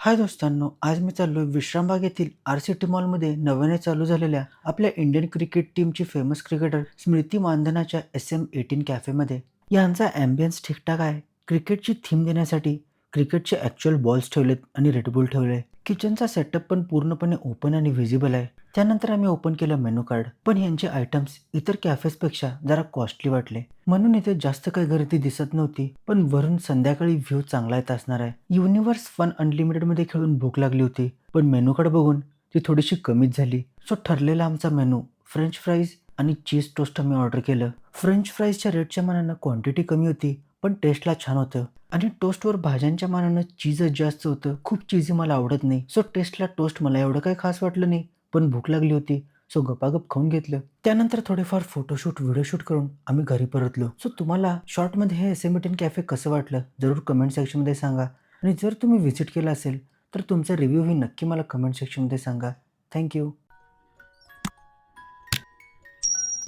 हाय दोस्तांनो, आज मी चाललोय विश्रामबाग येथील आर-सिटी मॉलमध्ये नव्याने चालू झालेल्या आपल्या इंडियन क्रिकेट टीमची फेमस क्रिकेटर स्मृती मानधनाच्या SM18 कॅफेमध्ये. यांचा ॲम्बियन्स ठीकठाक आहे. क्रिकेटची थीम देण्यासाठी क्रिकेटचे ॲक्चुअल बॉल्स ठेवलेत आणि रेड बुल ठेवले. किचनचा सेटअप पण पूर्णपणे ओपन आणि व्हिजिबल आहे. त्यानंतर आम्ही ओपन केलं मेनू कार्ड, पण यांचे आयटम्स इतर कॅफेजपेक्षा जरा कॉस्टली वाटले. म्हणून इथे जास्त काही गर्दी दिसत नव्हती, पण वरून संध्याकाळी व्ह्यू चांगला येत असणार आहे. युनिव्हर्स फन अनलिमिटेडमध्ये खेळून भूक लागली होती, पण मेनू कार्ड बघून ती थोडीशी कमीच झाली. सो ठरलेला आमचा मेनू फ्रेंच फ्राईज आणि चीज टोस्ट आम्ही ऑर्डर केलं. फ्रेंच फ्राईजच्या रेटच्या मानानं क्वांटिटी कमी होती, पण टेस्टला छान होतं. आणि टोस्टवर भाज्यांच्या मानानं चीजच जास्त होतं. खूप चीजी मला आवडत नाही. सो टेस्टला टोस्ट मला एवढं काही खास वाटलं नाही, पण भूक लागली होती. सो गपागप खाऊन घेतलं. त्यानंतर थोडेफार फोटोशूट, व्हिडिओ शूट करून आम्ही घरी परतलो. सो तुम्हाला शॉर्टमध्ये हे SM18 कॅफे कसं वाटलं? जरूर कमेंट सेक्शनमध्ये सांगा. आणि जर तुम्ही व्हिजिट केलं असेल, तर तुमचा रिव्ह्यूही नक्की मला कमेंट सेक्शनमध्ये सांगा. Thank you.